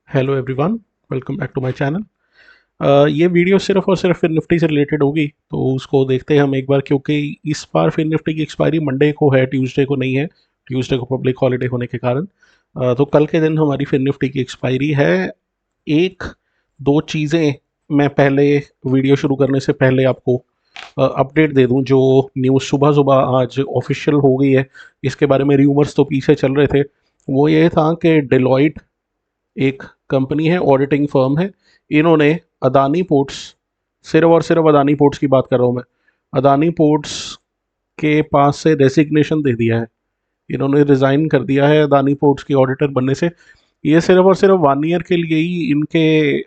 Hello everyone, welcome back to my channel. ये video सिर्फ और सिर्फ फिन निफ्टी से रिलेटेड होगी, तो उसको देखते हैं हम एक बार, क्योंकि इस बार फिन निफ्टी की एक्सपायरी मंडे को है, ट्यूसडे को नहीं है। ट्यूसडे को पब्लिक हॉलिडे होने के कारण तो कल के दिन हमारी फिन निफ्टी की एक्सपायरी है। एक दो चीज़ें मैं पहले वीडियो शुरू करने से पहले आपको अपडेट दे दूं। जो न्यूज़ सुबह सुबह आज ऑफिशियल हो गई है, इसके बारे में र्यूमर्स तो पीछे चल रहे थे। वो ये था कि डेलॉयट एक कंपनी है, ऑडिटिंग फर्म है, इन्होंने अदानी पोर्ट्स, सिर्फ और सिर्फ अदानी पोर्ट्स की बात कर रहा हूँ मैं, अदानी पोर्ट्स के पास से रेसिग्नेशन दे दिया है। इन्होंने रिज़ाइन कर दिया है अदानी पोर्ट्स की ऑडिटर बनने से। ये सिर्फ और सिर्फ 1 ईयर के लिए ही इनके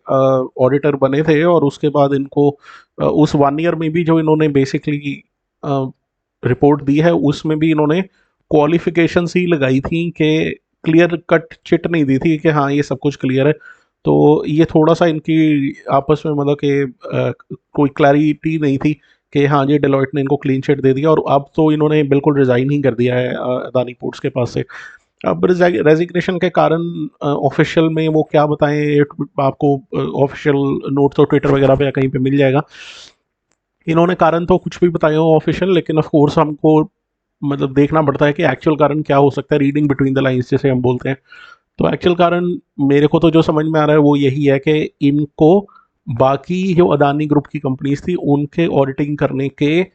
ऑडिटर बने थे, और उसके बाद इनको उस 1 ईयर में भी जो इन्होंने बेसिकली रिपोर्ट दी है, उसमें भी इन्होंने क्वालिफिकेशंस ही लगाई थी कि क्लियर कट चिट नहीं दी थी कि हाँ ये सब कुछ क्लियर है। तो ये थोड़ा सा इनकी आपस में मतलब कि कोई क्लैरिटी नहीं थी कि हाँ ये डेलॉयट ने इनको क्लीन चिट दे दिया, और अब तो इन्होंने बिल्कुल रिज़ाइन ही कर दिया है अदानी पोर्ट्स के पास से। अब रेजिग्नेशन के कारण ऑफिशियल में वो क्या बताएं, आपको ऑफिशियल नोट तो ट्विटर वगैरह पे या कहीं पे मिल जाएगा। इन्होंने कारण तो कुछ भी बताया हो ऑफिशियल, लेकिन ऑफ कोर्स हमको मतलब देखना पड़ता है कि एक्चुअल कारण क्या हो सकता है, रीडिंग बिटवीन द लाइंस जैसे हम बोलते हैं। तो एक्चुअल कारण मेरे को तो जो समझ में आ रहा है वो यही है कि इनको बाकी जो अदानी ग्रुप की कंपनीज थी उनके ऑडिटिंग करने के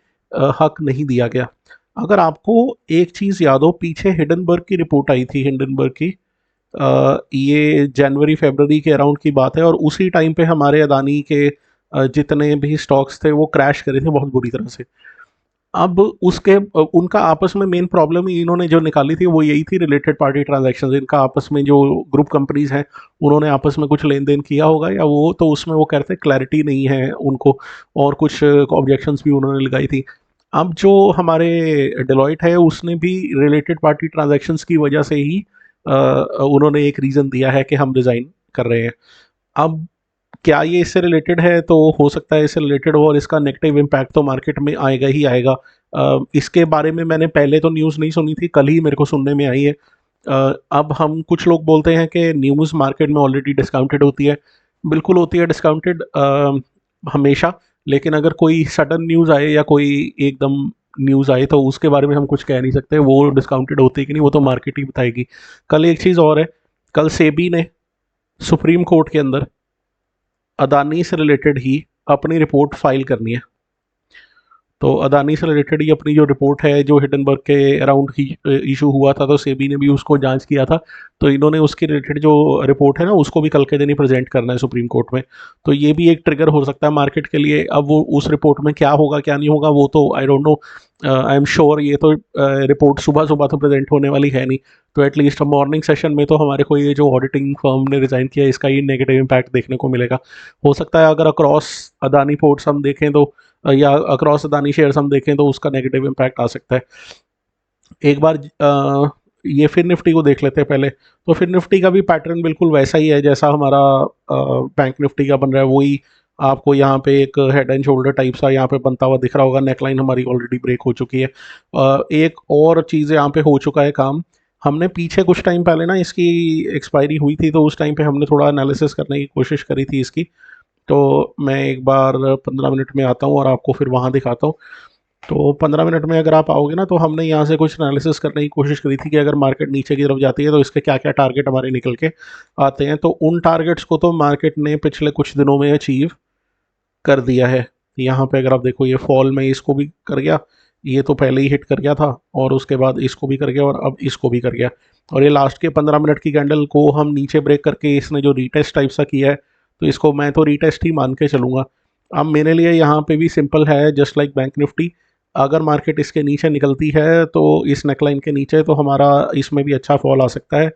हक नहीं दिया गया। अगर आपको एक चीज़ याद हो, पीछे हिडनबर्ग की रिपोर्ट आई थी, हिंडनबर्ग की ये जनवरी फरवरी के अराउंड की बात है, और उसी टाइम पे हमारे अदानी के जितने भी स्टॉक्स थे वो क्रैश करे थे बहुत बुरी तरह से। अब उसके उनका आपस में मेन प्रॉब्लम इन्होंने जो निकाली थी वो यही थी, रिलेटेड पार्टी ट्रांजैक्शंस। इनका आपस में जो ग्रुप कंपनीज हैं उन्होंने आपस में कुछ लेन देन किया होगा या वो, तो उसमें वो कहते हैं क्लैरिटी नहीं है उनको, और कुछ ऑब्जेक्शंस भी उन्होंने लगाई थी। अब जो हमारे डेलॉयट है उसने भी रिलेटेड पार्टी ट्रांजैक्शंस की वजह से ही उन्होंने एक रीज़न दिया है कि हम रिज़ाइन कर रहे हैं। अब क्या ये इससे रिलेटेड है? तो हो सकता है इससे रिलेटेड हो, और इसका नेगेटिव इम्पैक्ट तो मार्केट में आएगा ही आएगा। इसके बारे में मैंने पहले तो न्यूज़ नहीं सुनी थी, कल ही मेरे को सुनने में आई है। अब हम कुछ लोग बोलते हैं कि न्यूज़ मार्केट में ऑलरेडी डिस्काउंटेड होती है। बिल्कुल होती है डिस्काउंटेड हमेशा, लेकिन अगर कोई सडन न्यूज़ आए या कोई एकदम न्यूज़ आए तो उसके बारे में हम कुछ कह नहीं सकते वो डिस्काउंटेड होती है कि नहीं, वो तो मार्केट ही बताएगी। कल एक चीज़ और है, कल सेबी ने सुप्रीम कोर्ट के अंदर अदानी से रिलेटेड ही अपनी रिपोर्ट फाइल करनी है। तो अदानी से रिलेटेड ही अपनी जो रिपोर्ट है, जो हिडनबर्ग के अराउंड ही इशू हुआ था, तो सेबी ने भी उसको जांच किया था। तो इन्होंने उसके रिलेटेड जो रिपोर्ट है ना, उसको भी कल के दिन ही प्रेजेंट करना है सुप्रीम कोर्ट में। तो ये भी एक ट्रिगर हो सकता है मार्केट के लिए। अब वो उस रिपोर्ट में क्या होगा क्या नहीं होगा वो तो I don't know. I am sure ये तो रिपोर्ट सुबह सुबह तो प्रेजेंट होने वाली है नहीं। तो एटलीस्ट मॉर्निंग सेशन में तो हमारे को ये जो ऑडिटिंग फर्म ने रिजाइन किया इसका ही नेगेटिव इम्पैक्ट देखने को मिलेगा। हो सकता है अगर अक्रॉस अदानी पोर्ट्स हम देखें तो या अक्रॉस अदानी शेयर्स हम देखें तो उसका नेगेटिव इम्पैक्ट आ सकता है। एक बार ये फिर निफ्टी को देख लेते हैं पहले। तो फिर निफ्टी का भी पैटर्न बिल्कुल वैसा ही है जैसा हमारा बैंक निफ्टी का बन रहा है। वही आपको यहाँ पे एक हेड एंड शोल्डर टाइप सा यहाँ पे बनता हुआ दिख रहा होगा। नेकलाइन हमारी ऑलरेडी ब्रेक हो चुकी है। एक और चीज़ यहाँ पे हो चुका है काम। हमने पीछे कुछ टाइम पहले ना इसकी एक्सपायरी हुई थी, तो उस टाइम पे हमने थोड़ा एनालिसिस करने की कोशिश करी थी इसकी। तो मैं एक बार 15 मिनट में आता हूँ और आपको फिर वहाँ दिखाता हूँ। तो 15 मिनट में अगर आप आओगे ना, तो हमने यहाँ से कुछ एनालिसिस करने की कोशिश करी थी कि अगर मार्केट नीचे की तरफ जाती है तो इसके क्या क्या टारगेट हमारे निकल के आते हैं। तो उन टारगेट्स को तो मार्केट ने पिछले कुछ दिनों में अचीव कर दिया है। यहाँ पे अगर आप देखो, ये फॉल में इसको भी कर गया, ये तो पहले ही हिट कर गया था, और उसके बाद इसको भी कर गया, और अब इसको भी कर गया। और ये लास्ट के 15 मिनट की कैंडल को हम नीचे ब्रेक करके इसने जो रीटेस्ट टाइप सा किया है, तो इसको मैं तो रीटेस्ट ही मान के चलूँगा। अब मेरे लिए यहाँ पे भी सिंपल है, जस्ट लाइक बैंक निफ्टी। अगर मार्केट इसके नीचे निकलती है तो इस नेकलाइन के नीचे, तो हमारा इसमें भी अच्छा फॉल आ सकता है।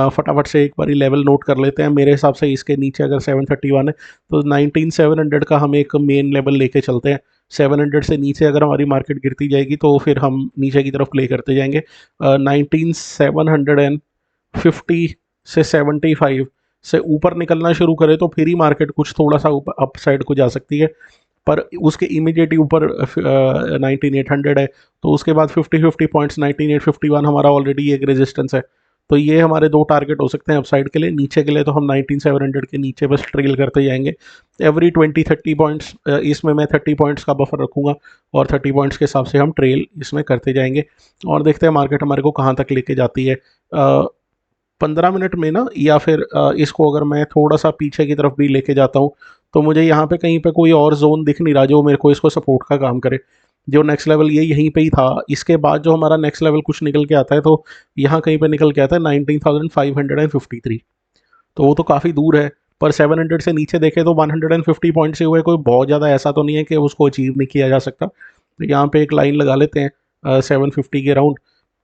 फटाफट से एक बारी लेवल नोट कर लेते हैं। मेरे हिसाब से इसके नीचे अगर 731 है तो 19700 का हम एक मेन लेवल लेके चलते हैं। 700 से नीचे अगर हमारी मार्केट गिरती जाएगी तो फिर हम नीचे की तरफ प्ले करते जाएंगे। 19750 से 75 से ऊपर निकलना शुरू करे तो फिर ही मार्केट कुछ थोड़ा सा ऊपर अप साइड को जा सकती है। पर उसके इमीडिएट ऊपर 19800 है, तो उसके बाद 50 पॉइंट्स 19851 हमारा ऑलरेडी एक रेजिस्टेंस है। तो ये हमारे दो टारगेट हो सकते हैं अपसाइड के लिए। नीचे के लिए तो हम 19700 के नीचे बस ट्रेल करते जाएंगे एवरी 20-30 पॉइंट्स। इसमें मैं 30 पॉइंट्स का बफर रखूँगा और 30 पॉइंट्स के हिसाब से हम ट्रेल इसमें करते जाएंगे और देखते हैं मार्केट हमारे को कहाँ तक लेके जाती है। 15 मिनट में ना, या फिर इसको अगर मैं थोड़ा सा पीछे की तरफ भी लेके जाता हूँ तो मुझे यहाँ पे कहीं पे कोई और जोन दिख नहीं रहा जो मेरे को इसको सपोर्ट का काम करे। जो नेक्स्ट लेवल ये यहीं पे ही था, इसके बाद जो हमारा नेक्स्ट लेवल कुछ निकल के आता है तो यहाँ कहीं पे निकल के आता है 19,553। तो वो तो काफ़ी दूर है, पर 700 से नीचे देखे तो 150 पॉइंट से हुए कोई बहुत ज़्यादा ऐसा तो नहीं है कि उसको अचीव नहीं किया जा सकता। तो यहाँ पे एक लाइन लगा लेते हैं 750 के अराउंड,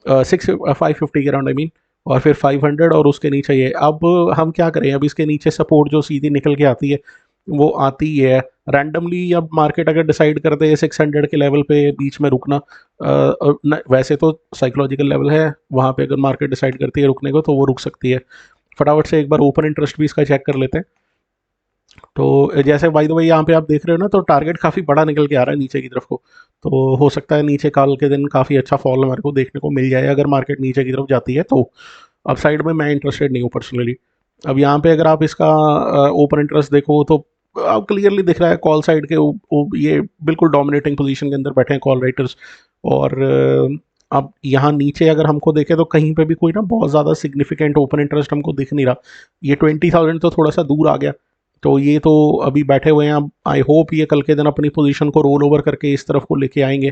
550 के अराउंड आई मीन, और फिर 500 और उसके नीचे ये। अब हम क्या करें, अब इसके नीचे सपोर्ट जो सीधी निकल के आती है वो आती ही है रैंडमली। अब मार्केट अगर डिसाइड कर दे 600 के लेवल पे बीच में रुकना, वैसे तो साइकोलॉजिकल लेवल है वहाँ पे, अगर मार्केट डिसाइड करती है रुकने को तो वो रुक सकती है। फटाफट से एक बार ओपन इंटरेस्ट भी इसका चेक कर लेते हैं। तो जैसे बाय द वे यहाँ पे आप देख रहे हो ना, तो टारगेट काफ़ी बड़ा निकल के आ रहा है नीचे की तरफ को। तो हो सकता है नीचे कल के दिन काफ़ी अच्छा फॉल हमारे को देखने को मिल जाए अगर मार्केट नीचे की तरफ जाती है तो। अब साइड में मैं इंटरेस्टेड नहीं हूँ पर्सनली। अब यहाँ पे अगर आप इसका ओपन इंटरेस्ट देखो तो अब क्लियरली दिख रहा है कॉल साइड के ये बिल्कुल डोमिनेटिंग पोजीशन के अंदर बैठे हैं कॉल राइटर्स। और अब यहाँ नीचे अगर हमको देखें तो कहीं पे भी कोई ना बहुत ज़्यादा सिग्निफिकेंट ओपन इंटरेस्ट हमको दिख नहीं रहा। ये 20,000 तो थोड़ा सा दूर आ गया, तो ये तो अभी बैठे हुए हैं। अब आई होप ये कल के दिन अपनी पोजीशन को रोल ओवर करके इस तरफ को लेके आएंगे।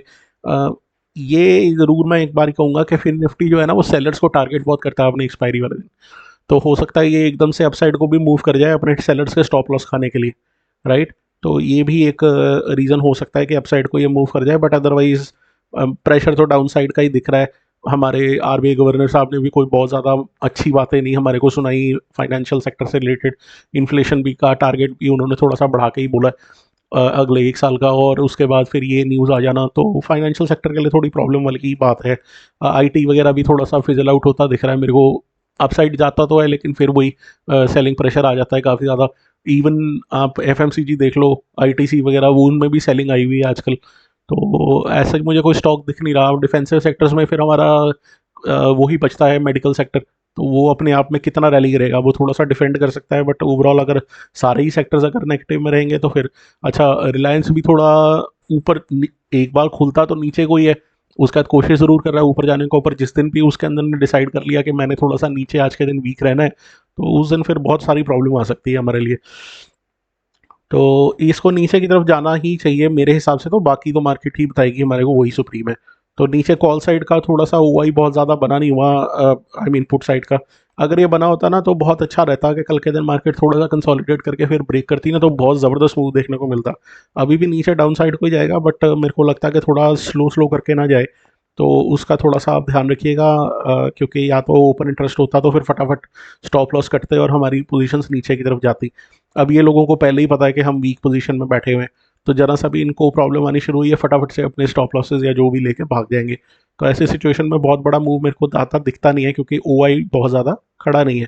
ये ज़रूर मैं एक बार कहूँगा कि फिर निफ्टी जो है ना वो सेलर्स को टारगेट बहुत करता है अपनी एक्सपायरी वाले दिन। तो हो सकता है ये एकदम से अपसाइड को भी मूव कर जाए अपने सेलर्स के स्टॉप लॉस खाने के लिए, राइट। तो ये भी एक रीज़न हो सकता है कि अपसाइड को ये मूव कर जाए, बट अदरवाइज प्रेशर तो डाउन साइड का ही दिख रहा है। हमारे आरबीआई गवर्नर साहब ने भी कोई बहुत ज़्यादा अच्छी बातें नहीं हमारे को सुनाई फाइनेंशियल सेक्टर से रिलेटेड। इन्फ्लेशन भी का टारगेट भी उन्होंने थोड़ा सा बढ़ा के ही बोला अगले 1 साल का, और उसके बाद फिर ये न्यूज़ आ जाना तो फाइनेंशियल सेक्टर के लिए थोड़ी प्रॉब्लम वाली की बात है। आईटी वगैरह भी थोड़ा सा फिजल आउट होता दिख रहा है मेरे को। अपसाइड जाता तो है लेकिन फिर वही सेलिंग प्रेशर आ जाता है काफ़ी ज़्यादा। इवन आप एफएमसीजी देख लो, आईटीसी वगैरह, वो उनमें भी सेलिंग आई हुई है आजकल। तो ऐसा मुझे कोई स्टॉक दिख नहीं रहा। डिफेंसिव सेक्टर्स में फिर हमारा वही बचता है मेडिकल सेक्टर। तो वो अपने आप में कितना रैली करेगा, वो थोड़ा सा डिफेंड कर सकता है, बट ओवरऑल अगर सारे ही सेक्टर्स अगर नेगेटिव में रहेंगे तो फिर अच्छा रिलायंस भी थोड़ा ऊपर एक बार खुलता तो नीचे को ही है, उसके बाद कोशिश ज़रूर कर रहा है ऊपर जाने के ऊपर। जिस दिन भी उसके अंदर ने डिसाइड कर लिया कि मैंने थोड़ा सा नीचे आज के दिन वीक रहना है तो उस दिन फिर बहुत सारी प्रॉब्लम आ सकती है हमारे लिए। तो इसको नीचे की तरफ जाना ही चाहिए मेरे हिसाब से। तो बाकी तो मार्केट ही बताएगी हमारे को वही सुप्रीम है। तो नीचे कॉल साइड का थोड़ा सा ओआई बहुत ज़्यादा बना नहीं हुआ, आई मीन पुट साइड का। अगर ये बना होता ना तो बहुत अच्छा रहता कि कल के दिन मार्केट थोड़ा सा कंसोलिडेट करके फिर ब्रेक करती ना तो बहुत ज़बरदस्त मूव देखने को मिलता। अभी भी नीचे डाउन साइड को ही जाएगा, बट मेरे को लगता है कि थोड़ा स्लो स्लो करके ना जाए। तो उसका थोड़ा सा आप ध्यान रखिएगा, क्योंकि या तो ओपन इंटरेस्ट होता तो फिर फटाफट स्टॉप लॉस कटते और हमारी पोजीशंस नीचे की तरफ जाती। अब ये लोगों को पहले ही पता है कि हम वीक पोजीशन में बैठे हुए हैं, तो जरा सा भी इनको प्रॉब्लम आनी शुरू हुई है फटाफट से अपने स्टॉप लॉसेज या जो भी लेके भाग जाएंगे। तो ऐसी सिचुएशन में बहुत बड़ा मूव मेरे को आता दिखता नहीं है, क्योंकि ओआई बहुत ज़्यादा खड़ा नहीं है।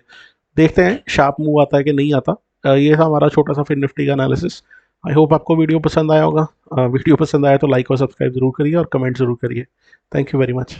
देखते हैं शार्प मूव आता है कि नहीं आता। ये था हमारा छोटा सा फिर निफ्टी का एनालिसिस। आई होप आपको वीडियो पसंद आया होगा। वीडियो पसंद आया तो लाइक और सब्सक्राइब जरूर करिए और कमेंट जरूर करिए। Thank you very much.